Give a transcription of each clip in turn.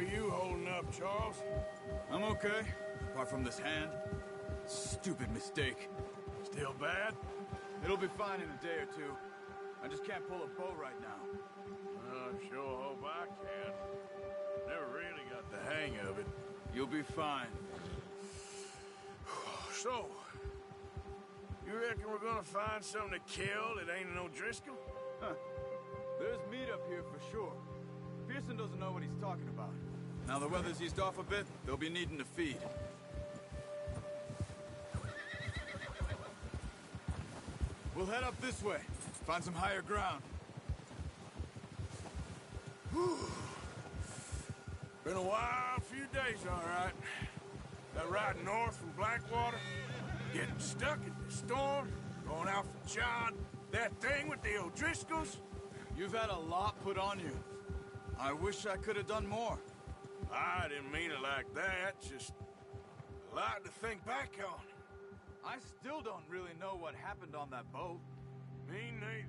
you holding up, Charles? I'm okay, apart from this hand. Stupid mistake. Still bad? It'll be fine in a day or two. I just can't pull a bow right now. I sure hope I can. Never really got the hang of it. You'll be fine. So, you reckon we're gonna find something to kill that ain't no Driscoll? Huh. There's meat up here for sure. Pearson doesn't know what he's talking about. Now the weather's eased off a bit, they'll be needing to feed. We'll head up this way. Find some higher ground. Whew. Been a wild few days, all right. That ride north from Blackwater, getting stuck in the storm, going out for John, that thing with the O'Driscolls. You've had a lot put on you. I wish I could have done more. I didn't mean it like that, just a lot to think back on. I still don't really know what happened on that boat. Me neither.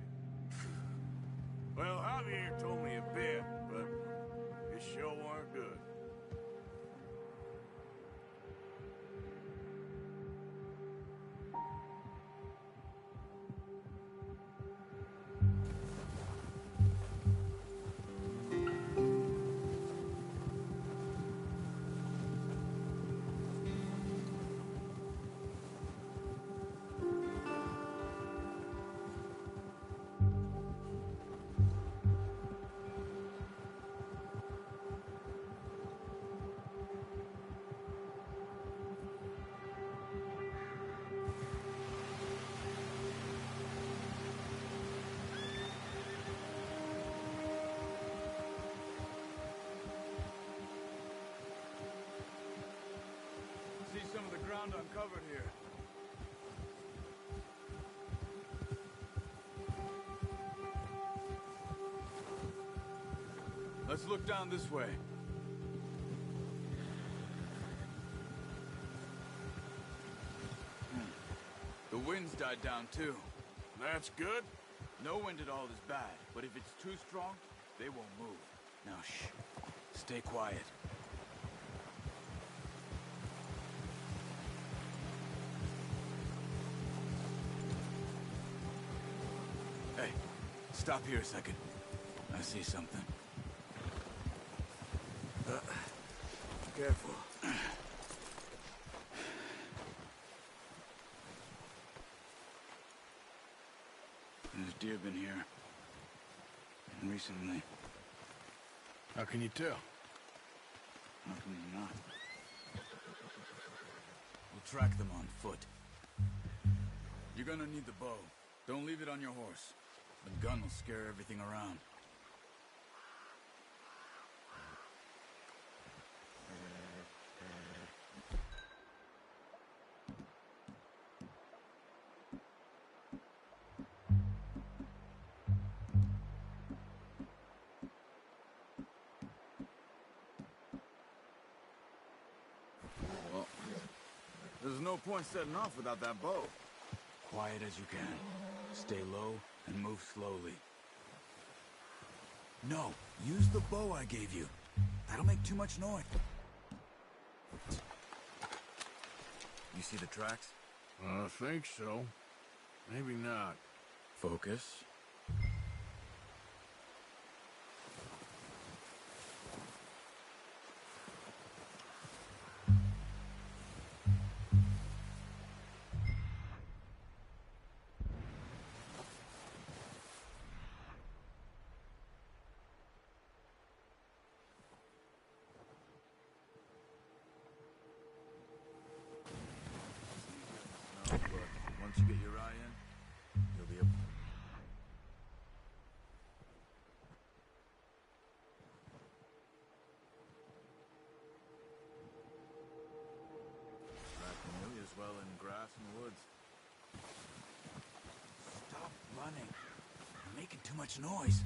Well, Javier told me a bit, but it sure weren't good. See some of the ground uncovered here. Let's look down this way. The wind's died down too. That's good. No wind at all is bad, but if it's too strong, they won't move. Now shh. Stay quiet. Hey, stop here a second. I see something. Careful. There's deer been here. Recently. How can you tell? How can you not? We'll track them on foot. You're gonna need the bow. Don't leave it on your horse. The gun will scare everything around. Well, there's no point setting off without that bow. Quiet as you can. Stay low and move slowly. No, use the bow I gave you. That'll make too much noise. You see the tracks? I think so. Maybe not. Focus. But once you get your eye in, you'll be able. Track familiar as well in grass and woods. Stop running. You're making too much noise.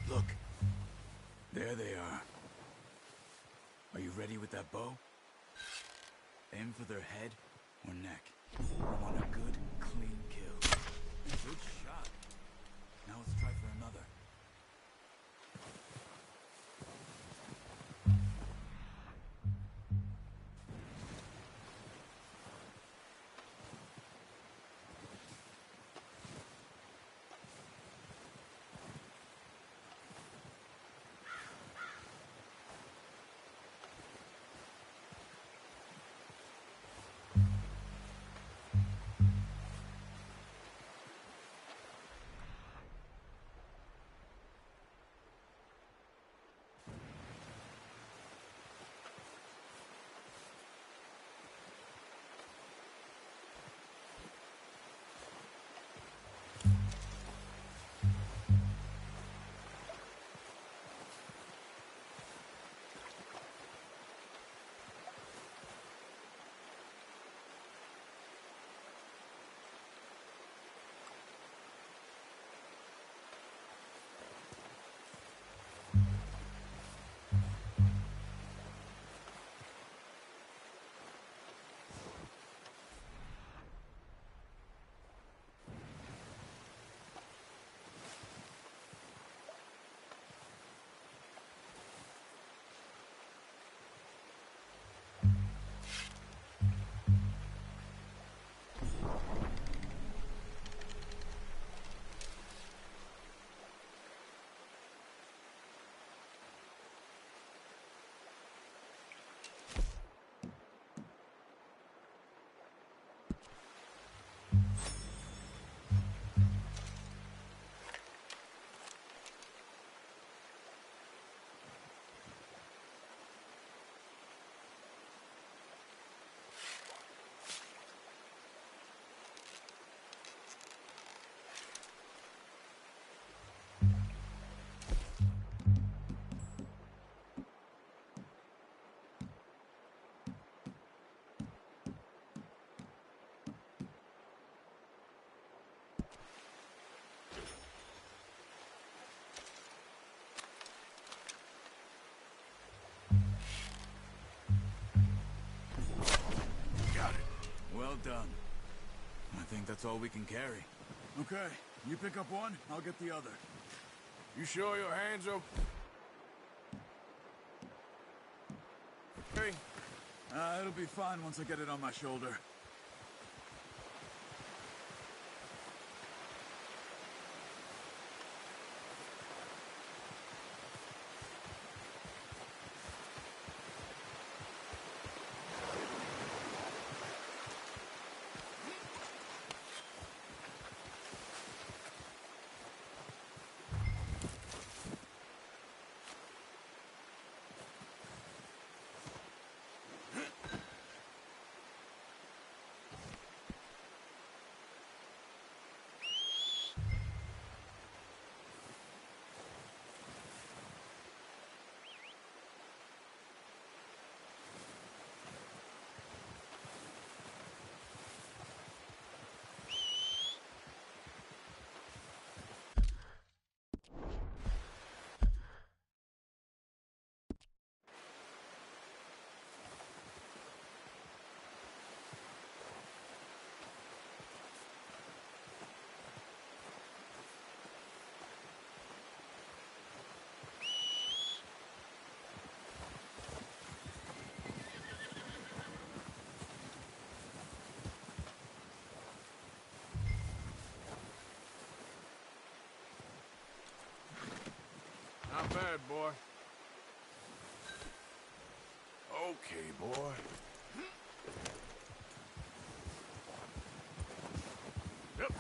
Look. There they are. Are you ready with that bow? Aim for their head or neck. I want a good, clean kill. Good shot. Now let's try for another. Well done. I think that's all we can carry. Okay, you pick up one, I'll get the other. You sure your hands are... okay? It'll be fine once I get it on my shoulder. Not bad, boy. Okay, boy. Yep.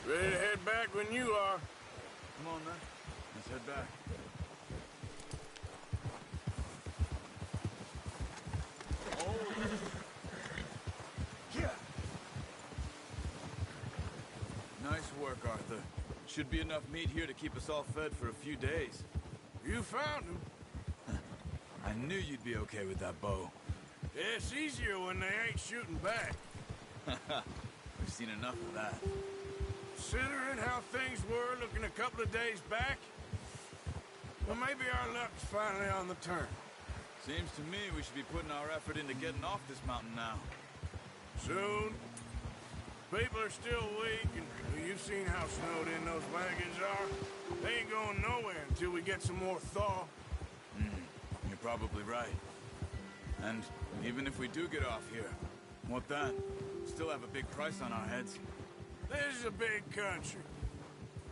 Ready to head back when you are. Come on, then. Let's head back. Nice work, Arthur. Should be enough meat here to keep us all fed for a few days. You found him. I knew you'd be okay with that bow. Yeah, it's easier when they ain't shooting back. We've seen enough of that. Considering how things were looking a couple of days back, well, maybe our luck's finally on the turn. Seems to me we should be putting our effort into getting off this mountain now. Soon. People are still weak, and you've seen how snowed in those wagons are. They ain't going nowhere until we get some more thaw. You're probably right. And even if we do get off here, what then? Still have a big price on our heads. This is a big country.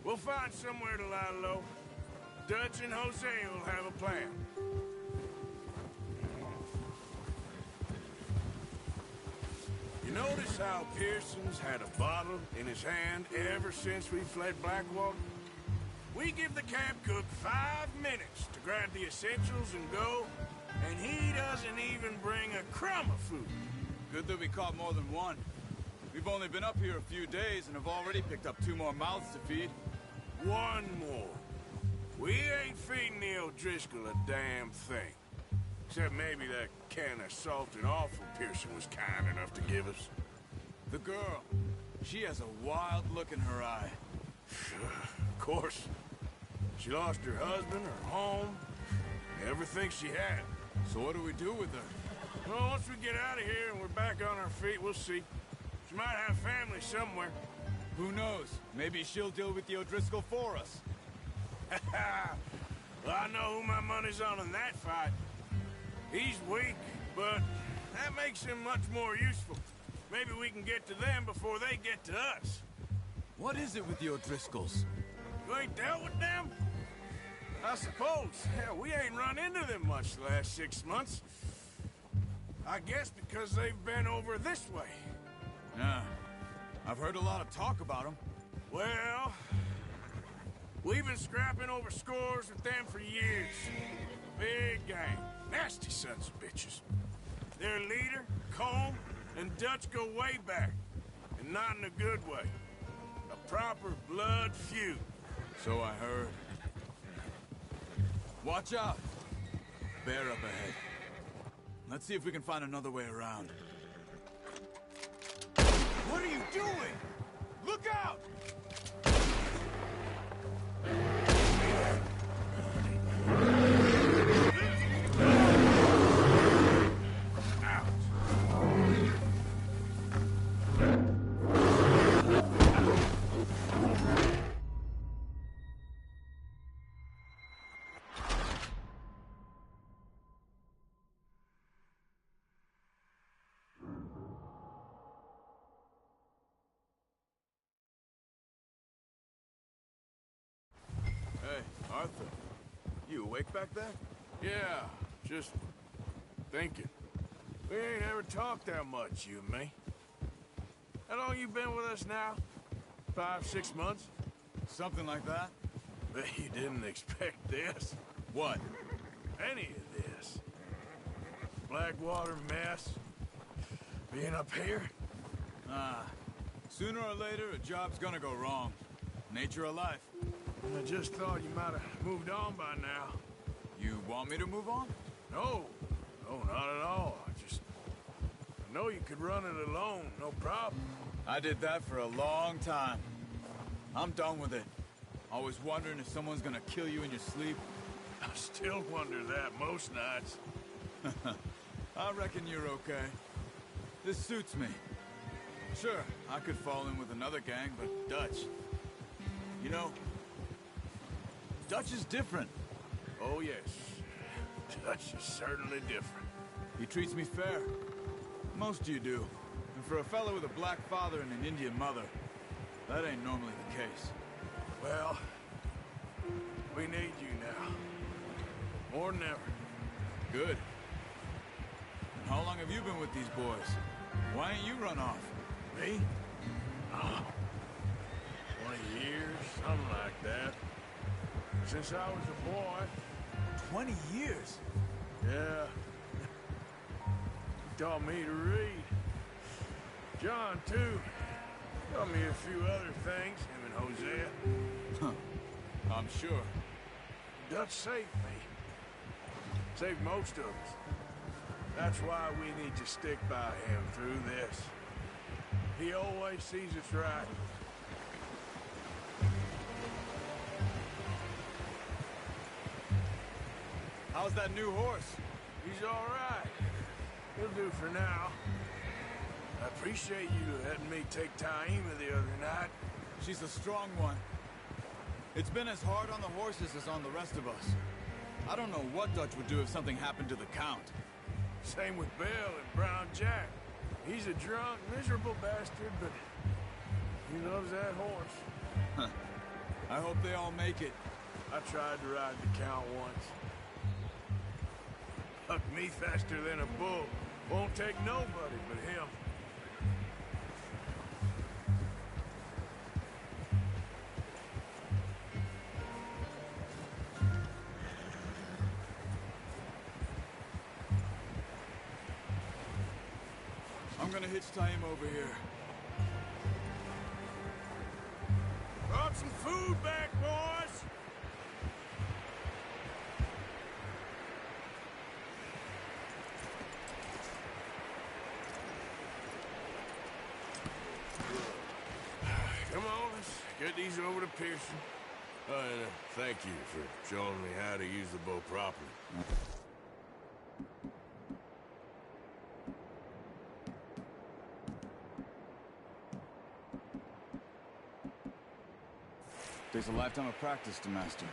We'll find somewhere to lie low. Dutch and Jose will have a plan. You notice how Pearson's had a bottle in his hand ever since we fled Blackwater? We give the camp cook 5 minutes to grab the essentials and go, and he doesn't even bring a crumb of food. Good that we caught more than one. We've only been up here a few days and have already picked up 2 more mouths to feed. 1 more. We ain't feeding the O'Driscoll a damn thing. Except maybe that can of salt and offal Pearson was kind enough to give us. The girl. She has a wild look in her eye. Of course. She lost her husband, her home, everything she had. So what do we do with her? Well, once we get out of here and we're back on our feet, we'll see. She might have family somewhere. Who knows? Maybe she'll deal with the O'Driscoll for us. Well, I know who my money's on in that fight. He's weak, but that makes him much more useful. Maybe we can get to them before they get to us. What is it with the O'Driscolls? You ain't dealt with them? I suppose. Hell, we ain't run into them much the last 6 months. I guess because they've been over this way. Yeah. I've heard a lot of talk about them. Well, we've been scrapping over scores with them for years. Big gang. Nasty sons of bitches. Their leader, Colm, and Dutch go way back. And not in a good way. A proper blood feud. So I heard. Watch out! Bear up ahead. Let's see if we can find another way around. What are you doing? Look out! Hey, Arthur. You awake back there? Yeah, just thinking. We ain't ever talked that much, you and me. How long you been with us now? 5, 6 months? Something like that? Bet you didn't expect this. What? Any of this. Blackwater mess. Being up here. Sooner or later, a job's gonna go wrong. Nature of life. I just thought you might have moved on by now. You want me to move on? No, not at all. I know you could run it alone, no problem. I did that for a long time. I'm done with it. Always wondering if someone's gonna kill you in your sleep. I still wonder that most nights. I reckon you're okay. This suits me. Sure, I could fall in with another gang, but Dutch... You know, Dutch is different. Oh, yes. Dutch is certainly different. He treats me fair. Most of you do. And for a fellow with a black father and an Indian mother, that ain't normally the case. Well, we need you now. More than ever. Good. And how long have you been with these boys? Why ain't you run off? Me? Oh, 20 years, something like that. Since I was a boy. 20 years? Yeah. He taught me to read. John, too. Taught me a few other things, him and Hosea. Huh. I'm sure. Dutch saved me. Saved most of us. That's why we need to stick by him through this. He always sees us right. How's that new horse? He's all right. He'll do for now. I appreciate you letting me take Taima the other night. She's a strong one. It's been as hard on the horses as on the rest of us. I don't know what Dutch would do if something happened to the Count. Same with Bill and Brown Jack. He's a drunk, miserable bastard, but he loves that horse. I hope they all make it. I tried to ride the Count once. Hucked me faster than a bull. Won't take nobody but him. I'm gonna hitch Taima over here. Brought some food back, boys! Come on, let's get these over to Pearson. And thank you for showing me how to use the bow properly. Takes a lifetime of practice to master.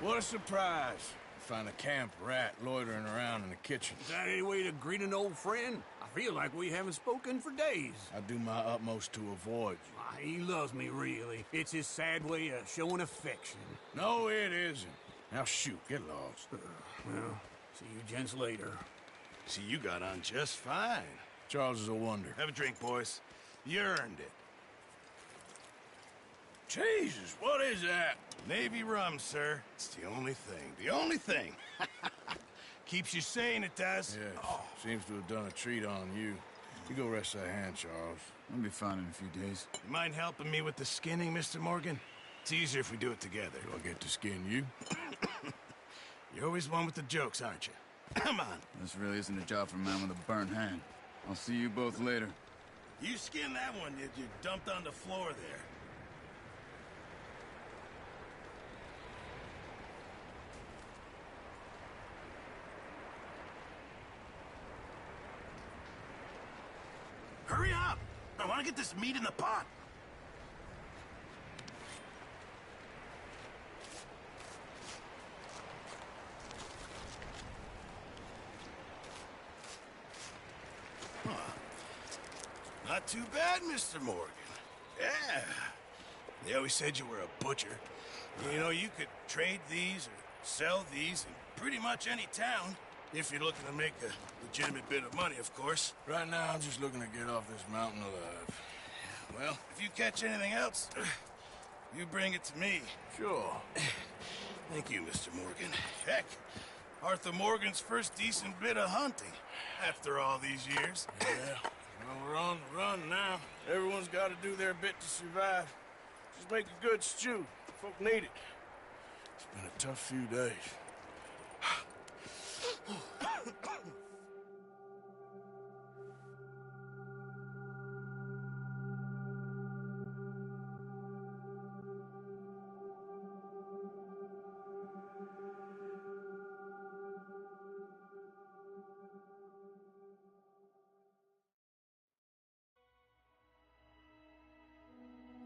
What a surprise. Find a camp rat loitering around in the kitchen. Is that any way to greet an old friend? I feel like we haven't spoken for days. I do my utmost to avoid you. Ah, he loves me, really. It's his sad way of showing affection. No, it isn't. Now shoot, get lost. Well, see you gents later. See, you got on just fine. Charles is a wonder. Have a drink, boys. You earned it. Jesus, what is that? Navy rum, sir. It's the only thing. The only thing. Keeps you sane, it does. Yes, seems to have done a treat on you. You go rest that hand, Charles. I'll be fine in a few days. You mind helping me with the skinning, Mr. Morgan? It's easier if we do it together. Do I get to skin you? You're always one with the jokes, aren't you? Come on. This really isn't a job for a man with a burnt hand. I'll see you both later. You skinned that one you dumped on the floor there. Hurry up! I want to get this meat in the pot. Huh. Not too bad, Mr. Morgan. Yeah. They always said you were a butcher. You know, you could trade these or sell these in pretty much any town. If you're looking to make a legitimate bit of money, of course. Right now, I'm just looking to get off this mountain alive. Well, if you catch anything else, you bring it to me. Sure. Thank you, Mr. Morgan. Heck, Arthur Morgan's first decent bit of hunting after all these years. Yeah, well, we're on the run now. Everyone's got to do their bit to survive. Just make a good stew. Folk need it. It's been a tough few days.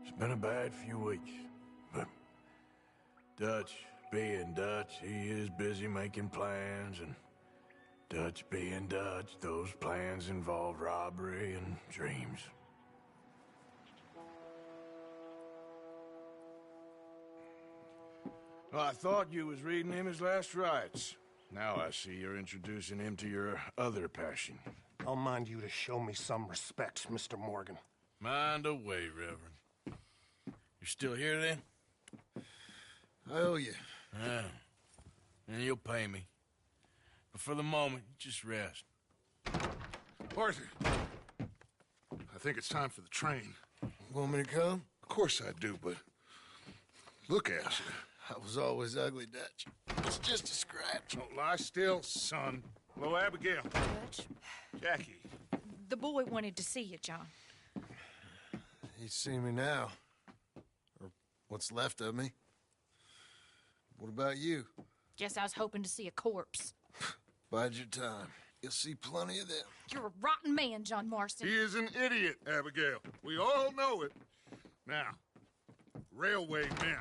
It's been a bad few weeks, but Dutch being Dutch, he is busy making plans, and Dutch being Dutch, those plans involve robbery and dreams. Well, I thought you was reading him his last rites. Now I see you're introducing him to your other passion. I'll mind you to show me some respect, Mr. Morgan. Mind away, Reverend. You still here, then? I owe you. Yeah. And you'll pay me. But for the moment, just rest. Arthur, I think it's time for the train. Want me to come? Of course I do, but look at you. I was always ugly, Dutch. It's just a scratch. Don't lie still, son. Hello, Abigail. Dutch, Jackie. the boy wanted to see you, John. He's seen me now. Or what's left of me. What about you? Guess I was hoping to see a corpse. Bide your time. You'll see plenty of them. You're a rotten man, John Marston. He is an idiot, Abigail. We all know it. Now, railway men.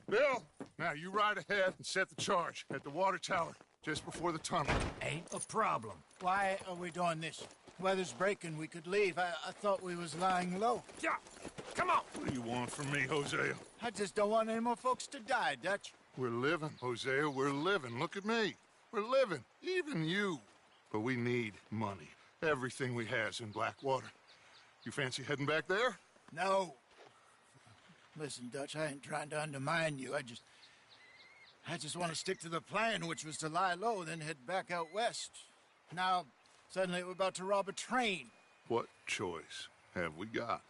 Bill, now you ride ahead and set the charge at the water tower just before the tunnel. Ain't a problem. Why are we doing this? Weather's breaking. We could leave. I thought we was lying low. Yeah, come on. What do you want from me, Hosea? I just don't want any more folks to die, Dutch. We're living, Hosea. We're living. Look at me. We're living. Even you. But we need money. Everything we has in Blackwater. You fancy heading back there? No. Listen, Dutch, I ain't trying to undermine you. I just want to stick to the plan, which was to lie low, then head back out west. Now, suddenly we're about to rob a train. What choice have we got?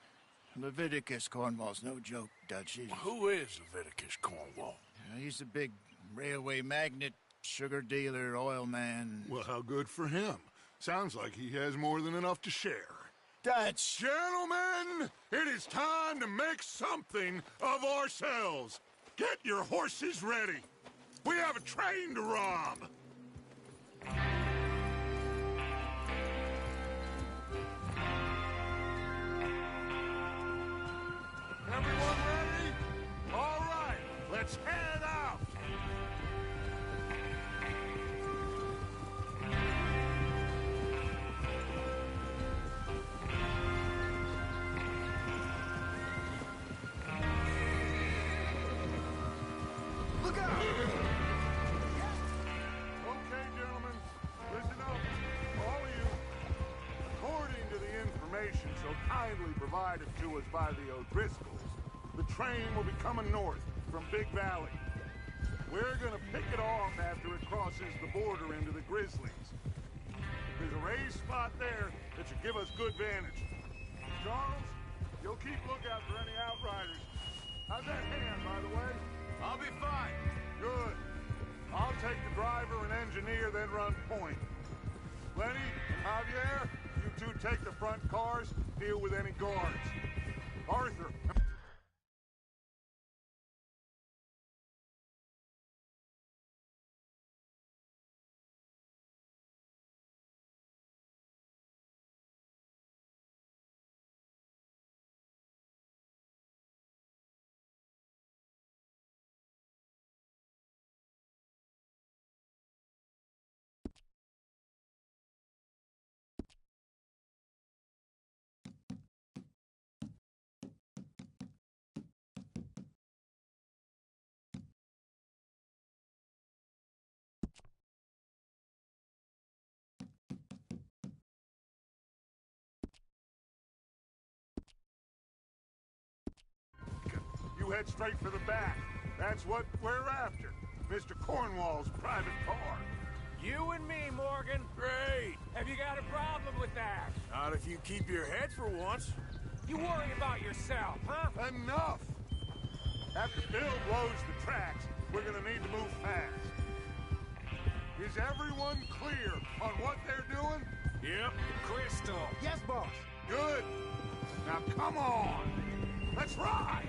Leviticus Cornwall's no joke, Dutch. Who is Leviticus Cornwall? He's a big railway magnate, sugar dealer, oil man. Well, how good for him. Sounds like he has more than enough to share. Dutch! Gentlemen, it is time to make something of ourselves. Get your horses ready. We have a train to rob. Everyone ready? All right, let's head out. Look out! Okay, gentlemen, listen up, all of you. According to the information so kindly provided to us by the O'Driscolls, the train will be coming north from Big Valley. We're gonna pick it off after it crosses the border into the Grizzlies. There's a raised spot there that should give us good vantage. Charles, you'll keep lookout for any outriders. How's that hand, by the way? I'll be fine. Good. I'll take the driver and engineer, then run point. Lenny and Javier, you two take the front cars, deal with any guards. Arthur. You head straight for the back. That's what we're after. Mr. Cornwall's private car. You and me, Morgan. Great. Have you got a problem with that? Not if you keep your head for once. You worry about yourself, huh? Enough! After Bill blows the tracks, we're gonna need to move fast. Is everyone clear on what they're doing? Yep. Crystal. Yes, boss. Good. Now come on. Let's ride.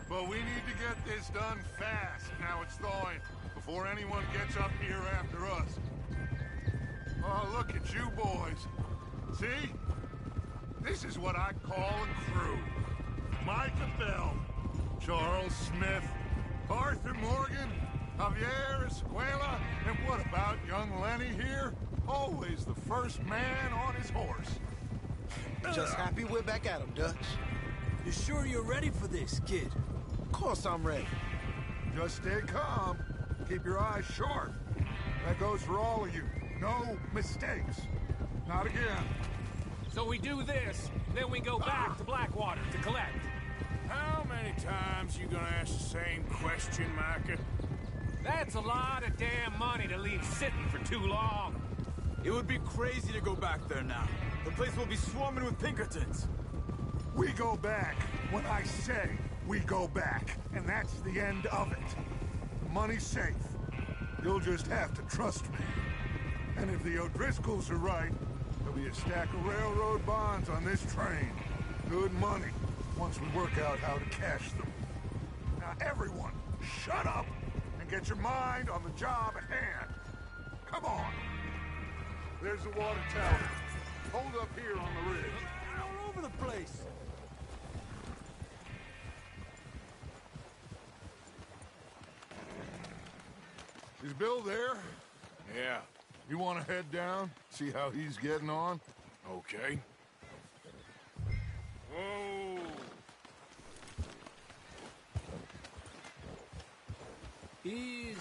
But we need to get this done fast, now it's thawing, before anyone gets up here after us. Oh, look at you boys. See? This is what I call a crew. Micah Bell, Charles Smith, Arthur Morgan, Javier Escuela, and what about young Lenny here? Always the first man on his horse. Just happy we're back at him, Dutch. You sure you're ready for this, kid? Of course I'm ready. Just stay calm. Keep your eyes sharp. That goes for all of you. No mistakes. Not again. So we do this, then we go back to Blackwater to collect. How many times you gonna ask the same question, Micah? That's a lot of damn money to leave sitting for too long. It would be crazy to go back there now. The place will be swarming with Pinkertons. We go back when I say we go back, and that's the end of it. The money's safe. You'll just have to trust me. And if the O'Driscolls are right, there'll be a stack of railroad bonds on this train. Good money, once we work out how to cash them. Now everyone, shut up and get your mind on the job at hand. Come on. There's the water tower. Hold up here on the ridge. All over the place. Is Bill there? Yeah. You want to head down, see how he's getting on? Okay. Whoa! Easy.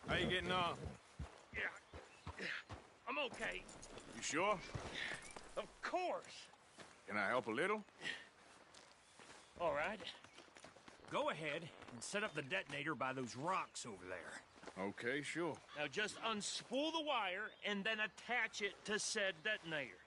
How you getting on? Yeah, I'm okay. You sure? Of course. Can I help a little? All right. Go ahead and set up the detonator by those rocks over there. Okay, sure. Now just unspool the wire and then attach it to said detonator.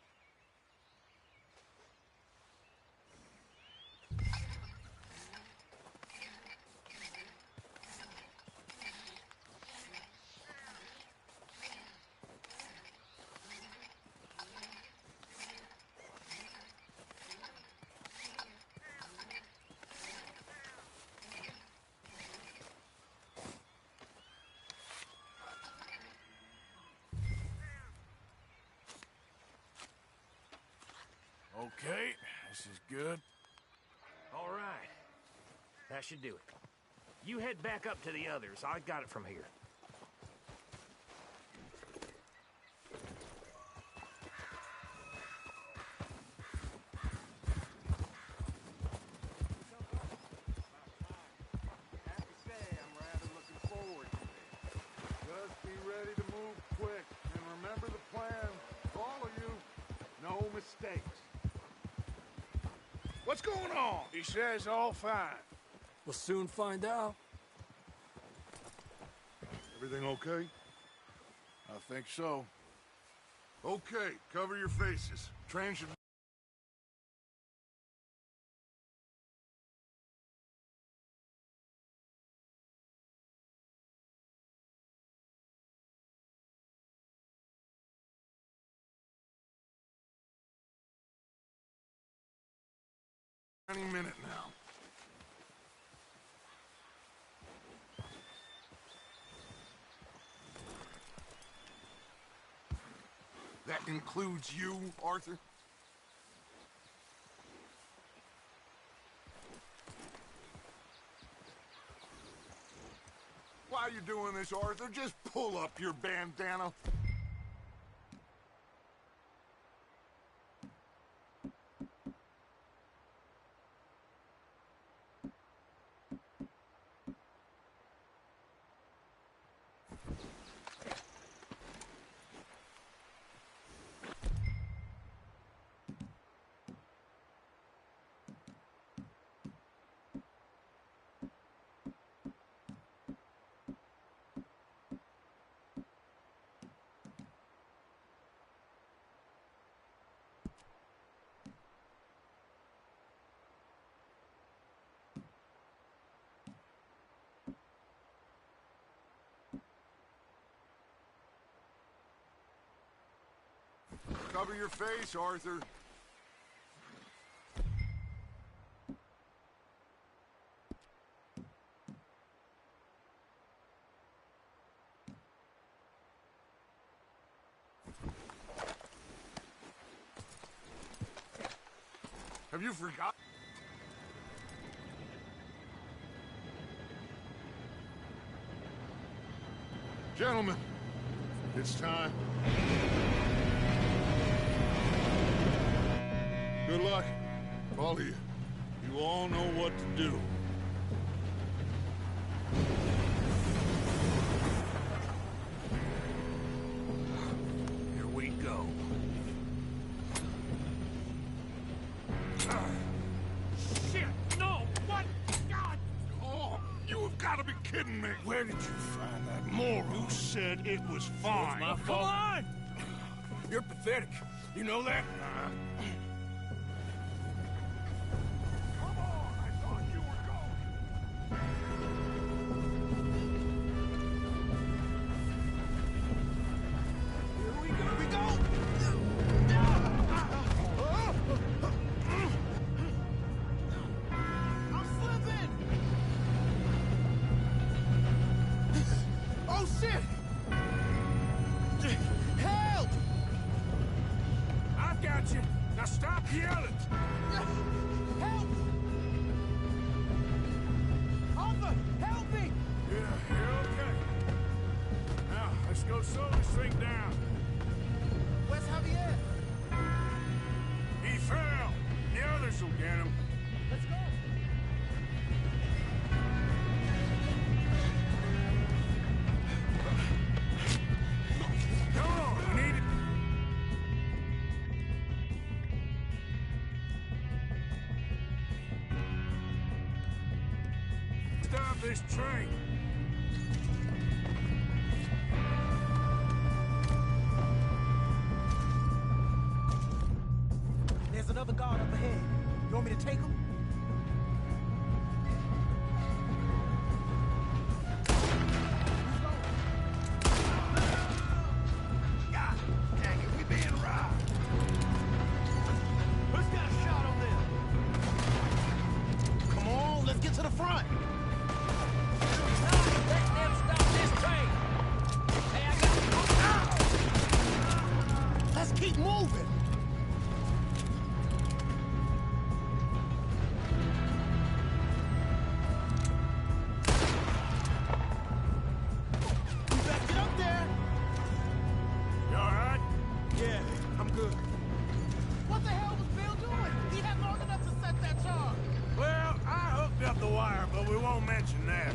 Okay, this is good. All right. That should do it. You head back up to the others. I got it from here. Just be ready to move quick, and remember the plan. All of you, no mistakes. What's going on? He says all fine. We'll soon find out. Everything okay? I think so. Okay, cover your faces. Train should... Any minute now. That includes you, Arthur? While you're doing this, Arthur, just pull up your bandana. Cover your face, Arthur. Have you forgotten? Gentlemen, it's time. Good luck, all of you. You all know what to do. Here we go. Shit! No! What? God! Oh, you have got to be kidding me. Where did you find that moron? You said it was fine. My fault. Come on! You're pathetic. You know that? Come on, I thought you were going. Here we go! We go! I'm slipping! Oh, shit! Help! I've got you. Now stop yelling. Help! Arthur, help me! Yeah, you're okay. Now, let's go slow this thing down. Where's Javier? He fell. The others will get him. Let's go! Come on, we need it. Stop this train. There's another guard up ahead. You want me to take him? God dang it, we being robbed. Who's got a shot on them? Come on, let's get to the front. Let them stop this train! Hey, I got you! Let's keep moving. We better get up there. You all right? Yeah, I'm good. What the hell was Bill doing? He had long enough to set that charge. Well, I hooked up the wire, but we won't mention that.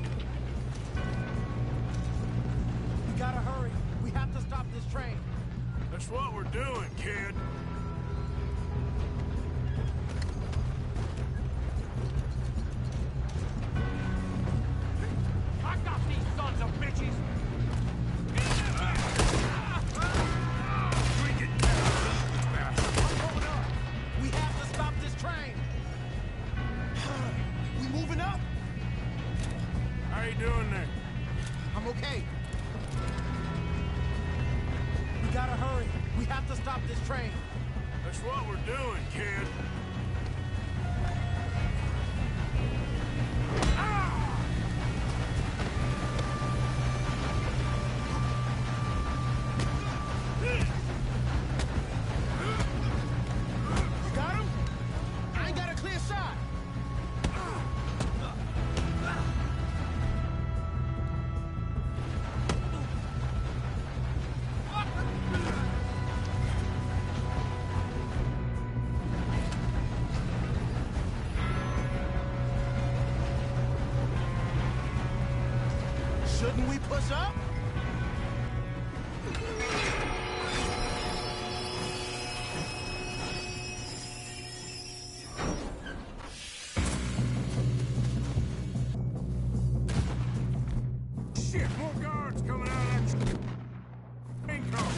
We gotta hurry. We have to stop this train. That's what we're doing, kid. I got these sons of bitches! We have to stop this train. We moving up? How you doing there? I'm okay. We gotta hurry. We have to stop this train. That's what we're doing, kid. You got him? I ain't got a clear shot. Shouldn't we push up? Shit, more guards coming out of that train car.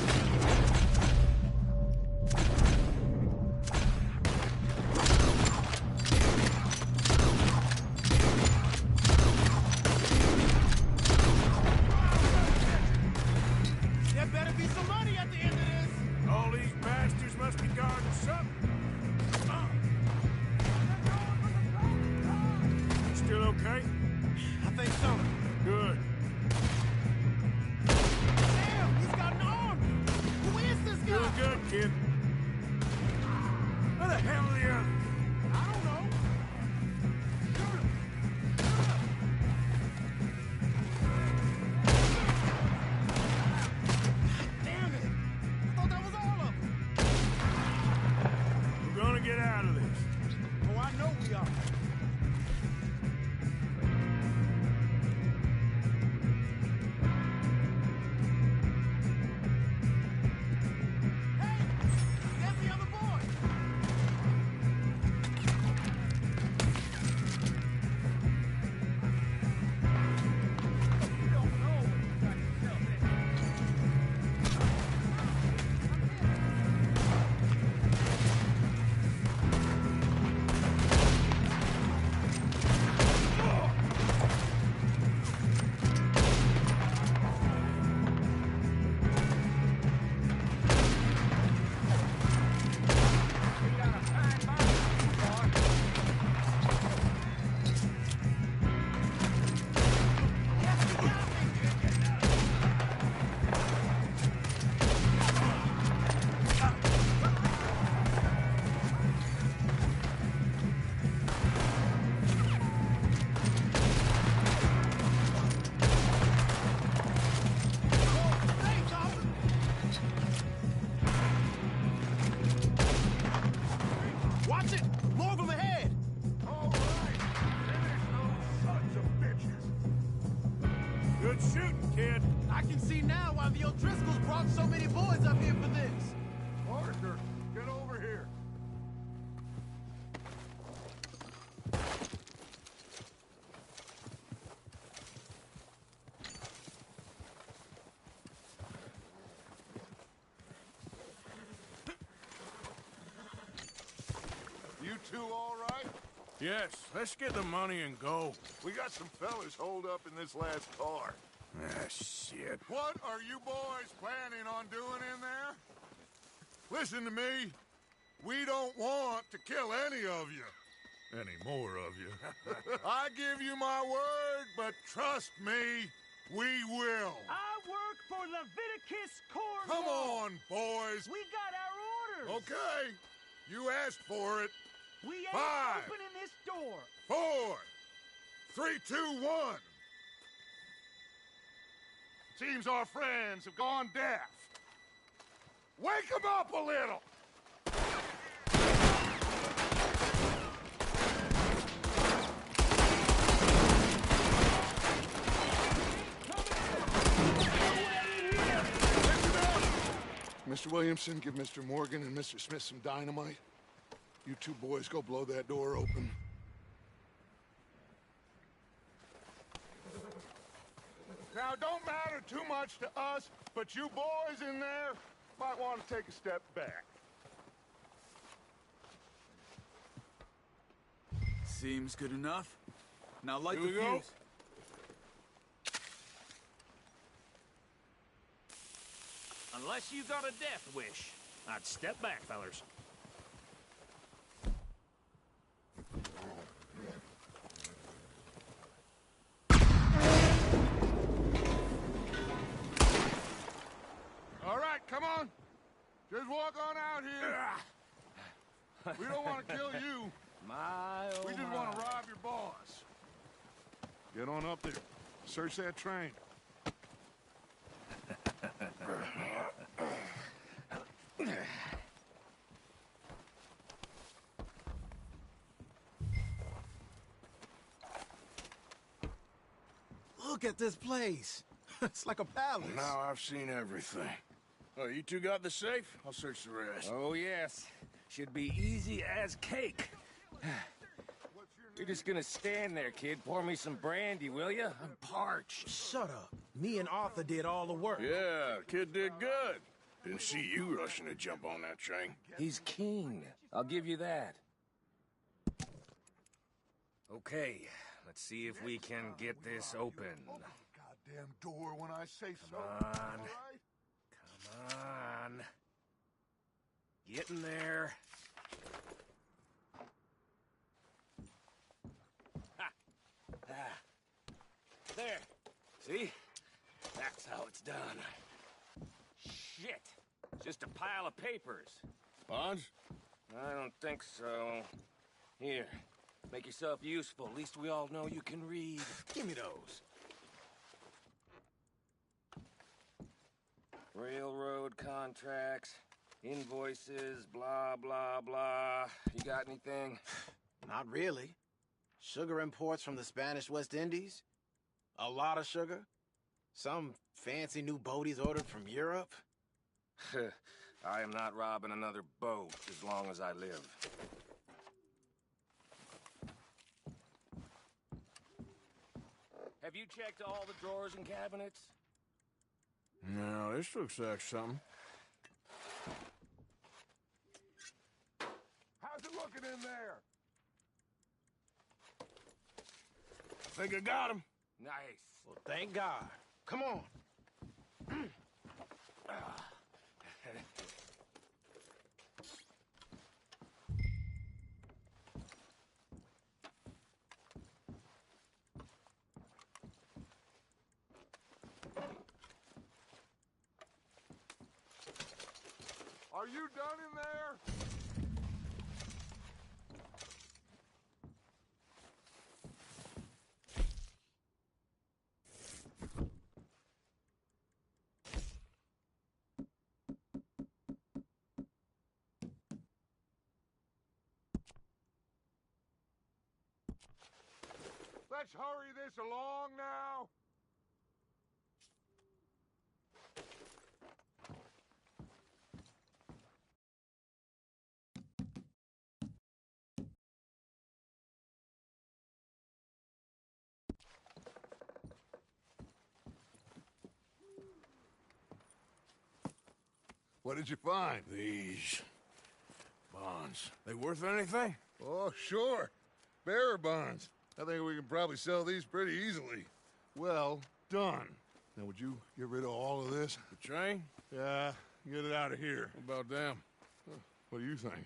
There better be some money at the end of this. All these bastards must Good shooting, kid. I can see now why the O'Driscolls brought so many boys up here for this. Parker, get over here. You two all right? Yes, let's get the money and go. We got some fellas holed up in this last car. Ah, shit. What are you boys planning on doing in there? Listen to me. We don't want to kill any of you. Any more of you. I give you my word, but trust me, we will. I work for Leviticus Corps. Come on, boys. We got our orders. Okay. You asked for it. We ain't 5, opening this door. 4, 3, 2, 1. Seems our friends have gone deaf. Wake them up a little. Mr. Williamson, give Mr. Morgan and Mr. Smith some dynamite. You two boys go blow that door open. Now, don't matter too much to us, but you boys in there might want to take a step back. Seems good enough. Now light Here the we go. fuse. Unless you got a death wish, I'd step back, fellers. All right, come on. Just walk on out here. We don't want to kill you. We just want to rob your boss. Get on up there. Search that train. Look at this place. It's like a palace. Now I've seen everything. Oh, you two got the safe? I'll search the rest. Oh, yes. Should be easy as cake. You're just gonna stand there, kid. Pour me some brandy, will you? I'm parched. Shut up. Me and Arthur did all the work. Yeah, kid did good. Didn't see you rushing to jump on that train. He's keen. I'll give you that. Okay, let's see if we can get this open. Goddamn door when I say so. Come on. All right? Come on. Get in there. Ha! Ah. There. See? That's how it's done. Shit. Just a pile of papers. Bonds? I don't think so. Here. Make yourself useful. At least we all know you can read. Give me those. Railroad contracts, invoices, blah, blah, blah. You got anything? Not really. Sugar imports from the Spanish West Indies. A lot of sugar. Some fancy new boat he's ordered from Europe. I am not robbing another boat as long as I live. Have you checked all the drawers and cabinets? No, this looks like something. How's it looking in there? Think I got him. Nice. Well, thank God. Come on. Are you done in there? Let's hurry this along now. What did you find? These bonds. They worth anything? Oh, sure. Bearer bonds. I think we can probably sell these pretty easily. Well done. Now, would you get rid of all of this? The train? Yeah, get it out of here. What about them? What do you think?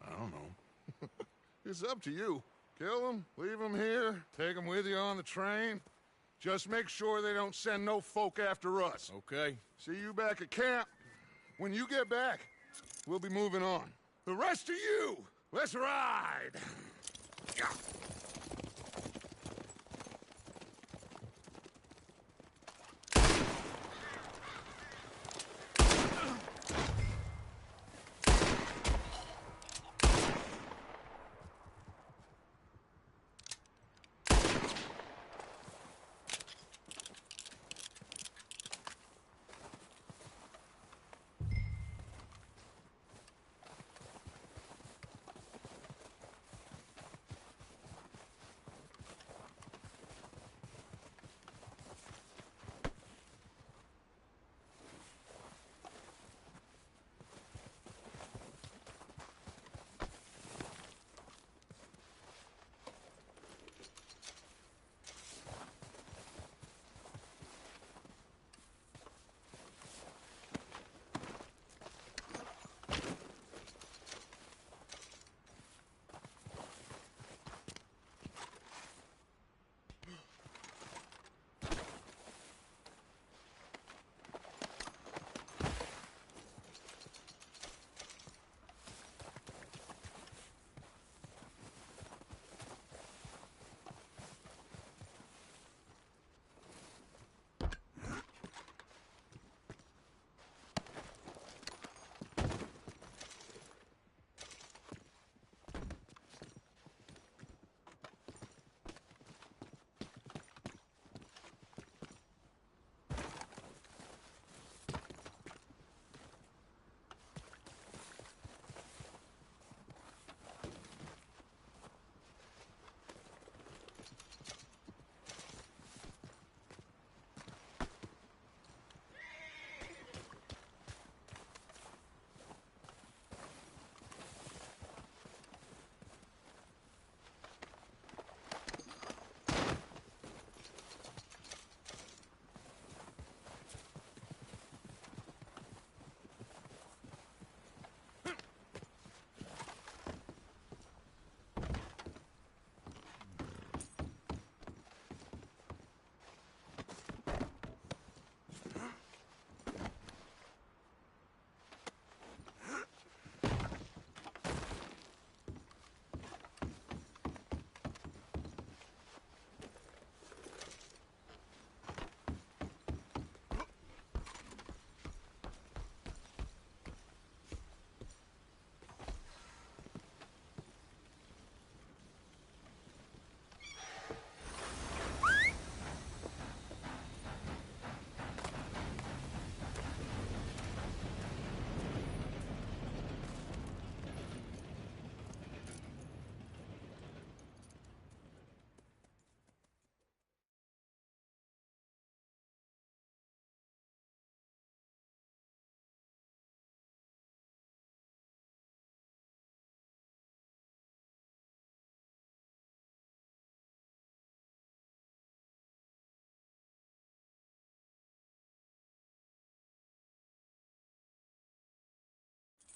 I don't know. It's up to you. Kill them, leave them here, take them with you on the train. Just make sure they don't send no folk after us. Okay. See you back at camp. When you get back, we'll be moving on. The rest of you, let's ride! Yeah.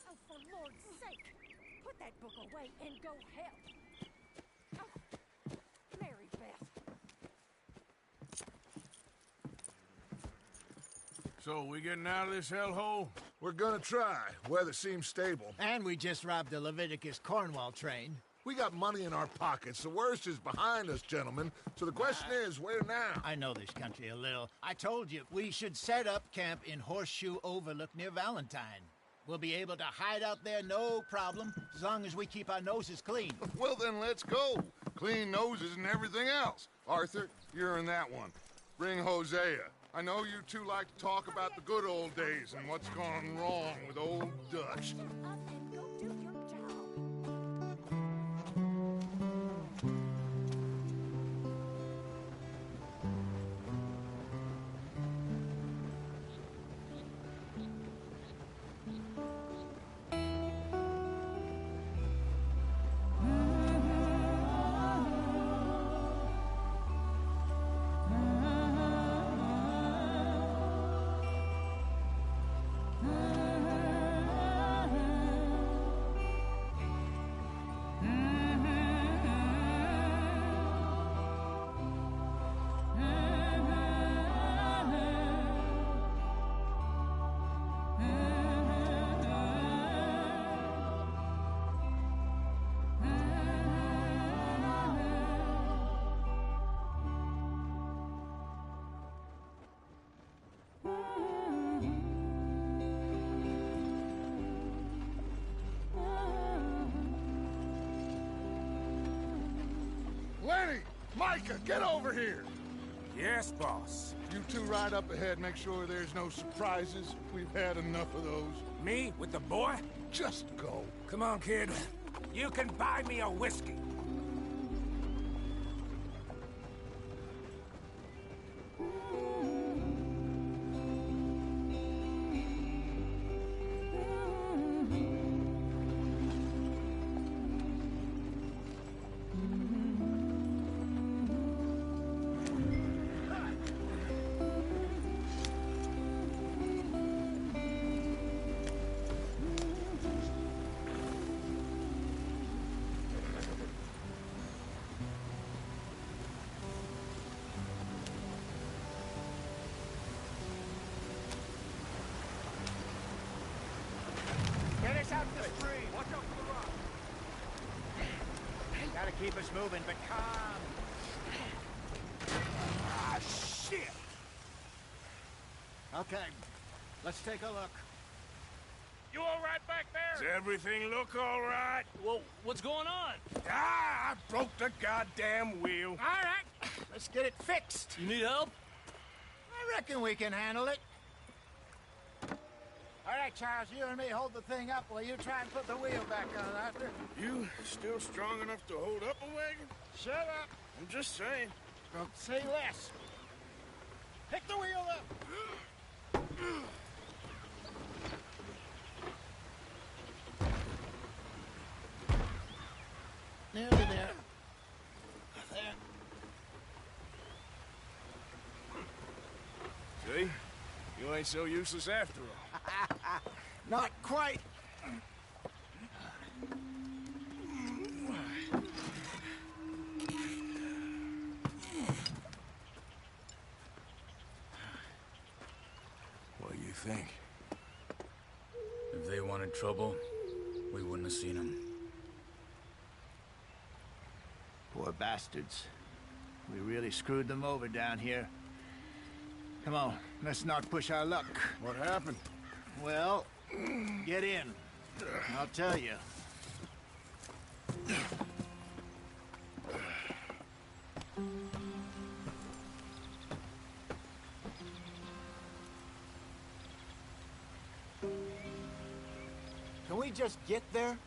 Oh, for Lord's sake! Put that book away and go help! Oh, Mary Beth. So, we getting out of this hellhole? We're gonna try. Weather seems stable. And we just robbed the Leviticus Cornwall train. We got money in our pockets. The worst is behind us, gentlemen. So the question is, where now? I know this country a little. I told you, we should set up camp in Horseshoe Overlook near Valentine. We'll be able to hide out there no problem, as long as we keep our noses clean. Well, then let's go. Clean noses and everything else. Arthur, you're in that one. Bring Hosea. I know you two like to talk about the good old days and what's gone wrong with old Dutch. Micah, get over here! Yes, boss. You two ride up ahead, make sure there's no surprises. We've had enough of those. Me with the boy? Just go. Come on, kid. You can buy me a whiskey. Get us out the stream. Watch out for the rock. Gotta keep us moving, but calm. Ah, shit! Okay, let's take a look. You all right back there? Does everything look all right? Well, what's going on? Ah, I broke the goddamn wheel. All right, let's get it fixed. You need help? I reckon we can handle it. All right, Charles, you and me hold the thing up while you try and put the wheel back on, Arthur. You still strong enough to hold up a wagon? Shut up. I'm just saying. Don't say less. Pick the wheel up. Nearly there. There. See? You ain't so useless after all. Not quite. What do you think? If they wanted trouble, we wouldn't have seen them. Poor bastards. We really screwed them over down here. Come on, let's not push our luck. What happened? Well, get in. I'll tell you. Can we just get there?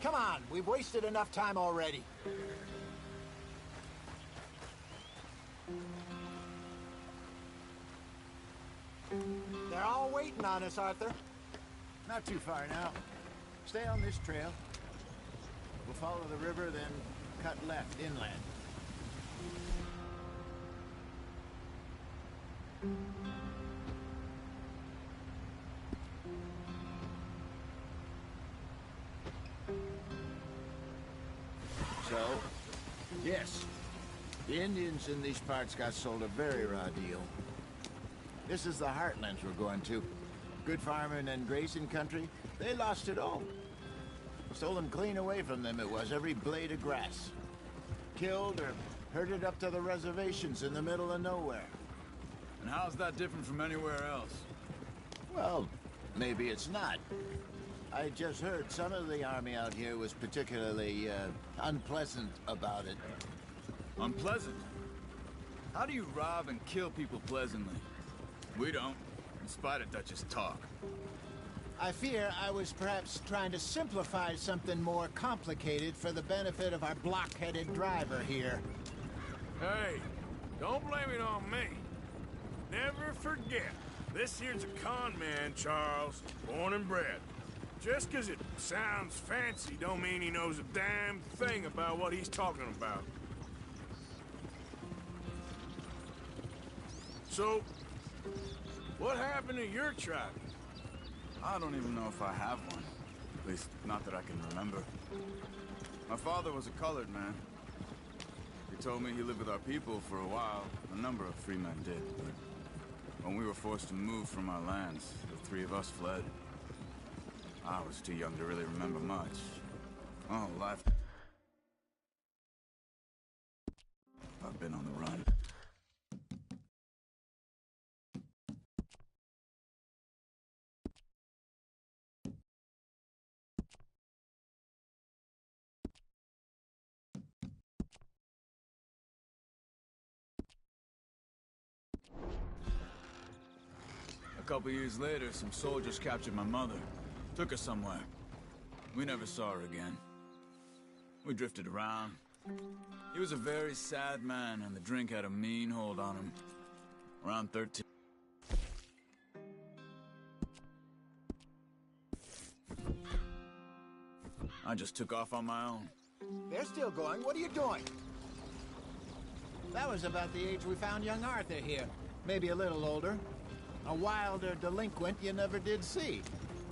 Come on, we've wasted enough time already. They're all waiting on us, Arthur. Not too far now. Stay on this trail. We'll follow the river, then cut left inland. So, yes, the Indians in these parts got sold a very raw deal. This is the heartlands we're going to. Good farming and grazing country, they lost it all. Stolen clean away from them it was, every blade of grass. Killed or herded up to the reservations in the middle of nowhere. And how's that different from anywhere else? Well, maybe it's not. I just heard some of the army out here was particularly, unpleasant about it. Unpleasant? How do you rob and kill people pleasantly? We don't, in spite of Dutch's talk. I fear I was perhaps trying to simplify something more complicated for the benefit of our block-headed driver here. Hey, don't blame it on me. Never forget, this here's a con man, Charles, born and bred. Just 'cause it sounds fancy don't mean he knows a damn thing about what he's talking about. So, what happened to your tribe? I don't even know if I have one. At least, not that I can remember. My father was a colored man. He told me he lived with our people for a while. A number of free men did, but when we were forced to move from our lands, the three of us fled. I was too young to really remember much. Oh, life... I've been on the run. couple years later, some soldiers captured my mother. Took her somewhere. We never saw her again. We drifted around. He was a very sad man, and the drink had a mean hold on him. Around 13. I just took off on my own. They're still going. What are you doing? That was about the age we found young Arthur here. Maybe a little older. A wilder delinquent you never did see.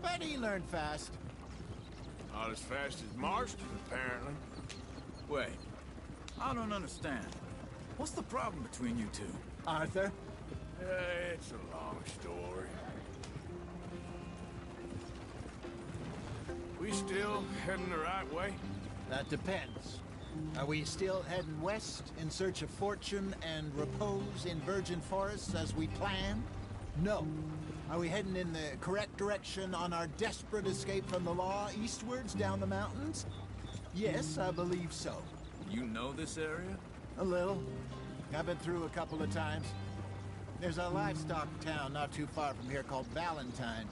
But he learned fast. Not as fast as Marston, apparently. Wait. I don't understand. What's the problem between you two? Arthur? It's a long story. We still heading the right way? That depends. Are we still heading west in search of fortune and repose in virgin forests as we planned? No. Are we heading in the correct direction on our desperate escape from the law eastwards down the mountains? Yes, I believe so. You know this area? A little. I've been through a couple of times. There's a livestock town not too far from here called Valentine.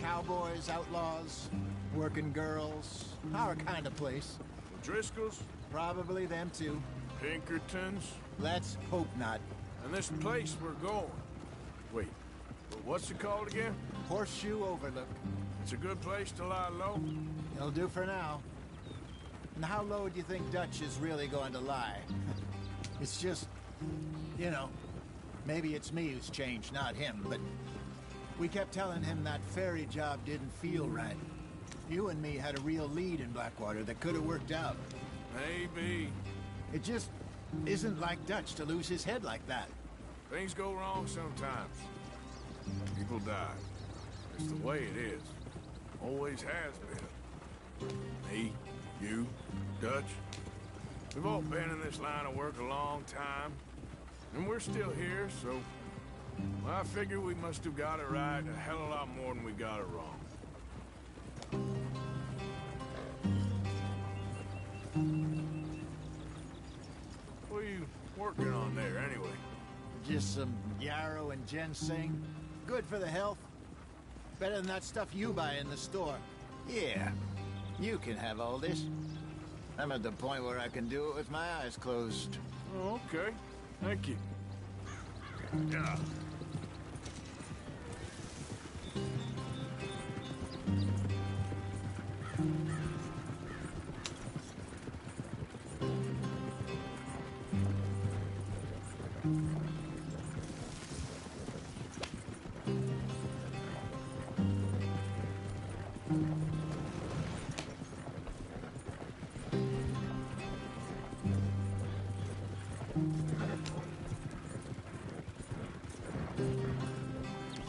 Cowboys, outlaws, working girls, our kind of place. The Driscolls? Probably them too. Pinkertons? Let's hope not. And this place we're going. Wait, what's it called again? Horseshoe Overlook. It's a good place to lie low? It'll do for now. And how low do you think Dutch is really going to lie? It's just, you know, maybe it's me who's changed, not him, but we kept telling him that ferry job didn't feel right. You and me had a real lead in Blackwater that could have worked out. Maybe. It just isn't like Dutch to lose his head like that. Things go wrong sometimes. People die. It's the way it is. Always has been. Me, you, Dutch. We've all been in this line of work a long time. And we're still here, so... well, I figure we must have got it right a hell of a lot more than we got it wrong. What are you working on there, anyway? Just some yarrow and ginseng. Good for the health. Better than that stuff you buy in the store. Yeah, you can have all this. I'm at the point where I can do it with my eyes closed. Oh, okay. Thank you. Yeah.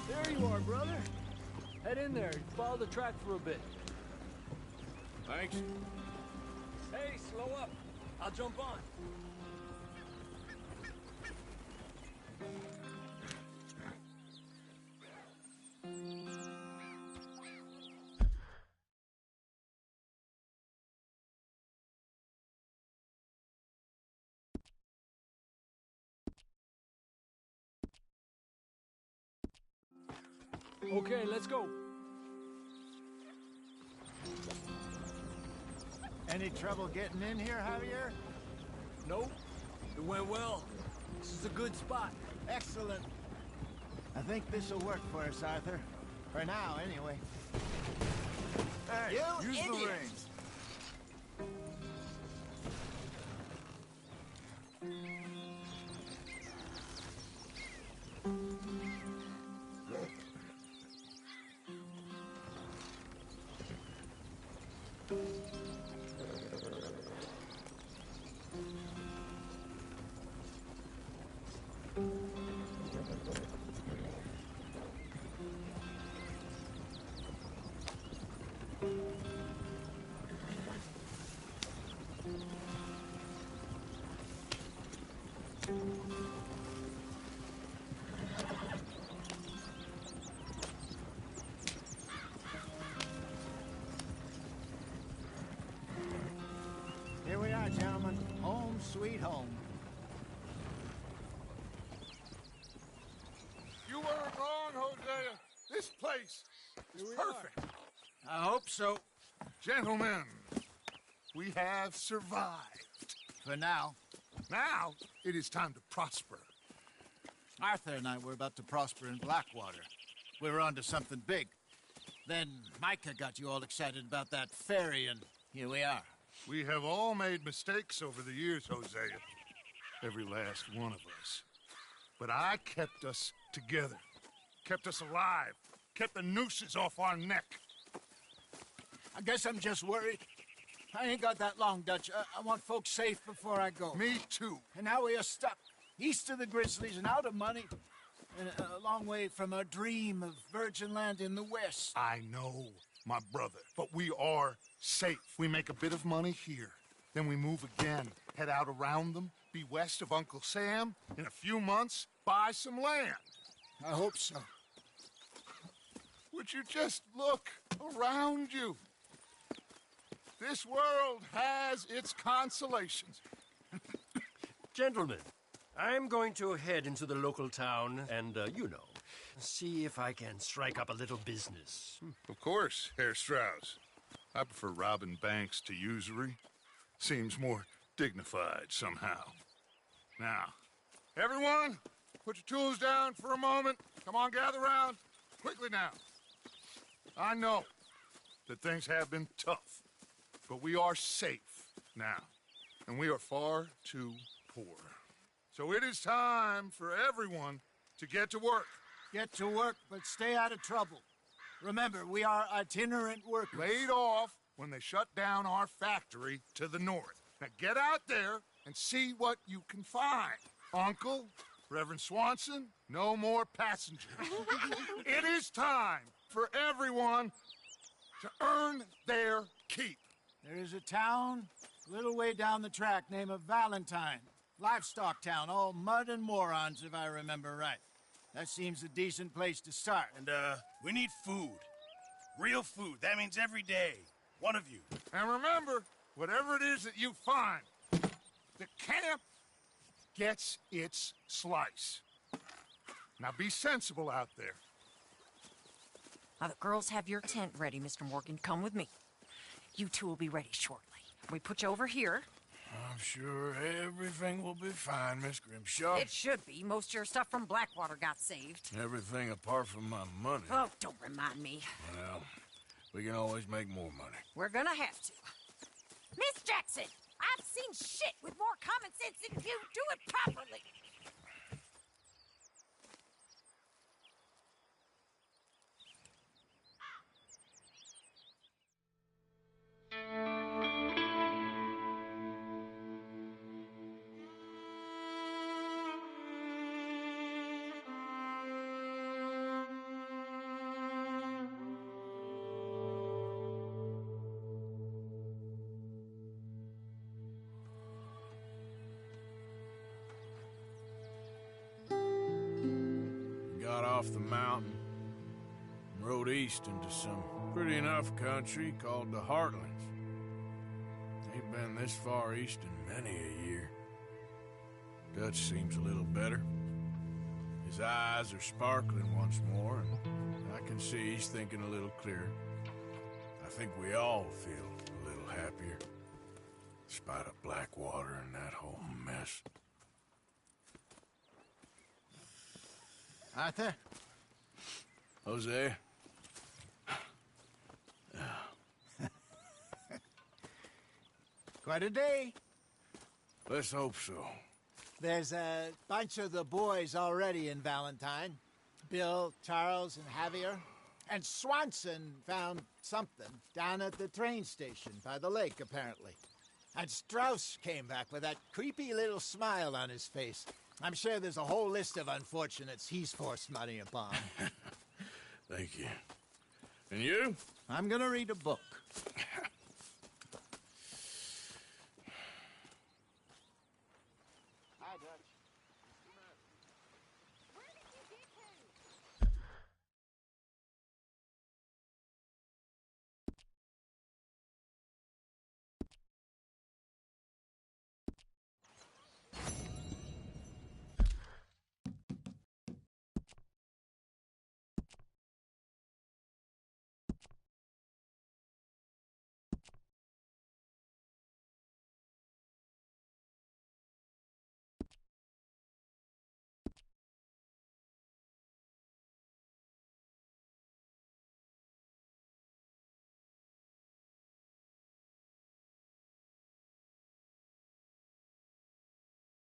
There you are, brother. Head in there and follow the track for a bit. Thanks. Hey, slow up. I'll jump on. Okay, let's go. Any trouble getting in here, Javier? Nope. It went well. This is a good spot. Excellent. I think this will work for us, Arthur. For now, anyway. Hey, You use the idiot! reins. Here we are, gentlemen. Home sweet home. You weren't wrong, Hosea. place. It's perfect. I hope so. Gentlemen, we have survived. For now. Now, it is time to prosper. Arthur and I were about to prosper in Blackwater. We were onto something big. Then Micah got you all excited about that ferry, and here we are. We have all made mistakes over the years, Hosea. Every last one of us. But I kept us together. Kept us alive. Kept the nooses off our neck. I guess I'm just worried. I ain't got that long, Dutch. I want folks safe before I go. Me too. And now we are stuck east of the Grizzlies and out of money. And a long way from our dream of virgin land in the west. I know, my brother. But we are safe. We make a bit of money here. Then we move again. Head out around them. Be west of Uncle Sam. In a few months, buy some land. I hope so. Would you just look around you? This world has its consolations. Gentlemen, I'm going to head into the local town and, see if I can strike up a little business. Of course, Herr Strauss. I prefer robbing banks to usury. Seems more dignified somehow. Now, everyone, put your tools down for a moment. Come on, gather round. Quickly now. I know that things have been tough, but we are safe now, and we are far too poor. So it is time for everyone to get to work. Get to work, but stay out of trouble. Remember, we are itinerant workers. Laid off when they shut down our factory to the north. Now get out there and see what you can find. Uncle, Reverend Swanson, no more passengers. It is time for everyone to earn their keep. There is a town a little way down the track named Valentine. Livestock town, all mud and morons, if I remember right. That seems a decent place to start. And, we need food. Real food. That means every day. One of you. And remember, whatever it is that you find, the camp gets its slice. Now be sensible out there. Now, the girls have your tent ready, Mr. Morgan. Come with me. You two will be ready shortly. We put you over here. I'm sure everything will be fine, Miss Grimshaw. It should be. Most of your stuff from Blackwater got saved. Everything apart from my money. Oh, don't remind me. Well, we can always make more money. We're gonna have to. Miss Jackson, I've seen shit with more common sense than you. Do it properly. Got off the mountain and rode east into some pretty enough country called the Heartlands. Ain't been this far east in many a year. Dutch seems a little better. His eyes are sparkling once more, and I can see he's thinking a little clearer. I think we all feel a little happier, despite of Blackwater and that whole mess. Arthur? Jose? Quite a day. Let's hope so. There's a bunch of the boys already in Valentine. Bill, Charles, and Javier. And Swanson found something down at the train station by the lake, apparently. And Strauss came back with that creepy little smile on his face. I'm sure there's a whole list of unfortunates he's forced money upon. Thank you. And you? I'm gonna read a book.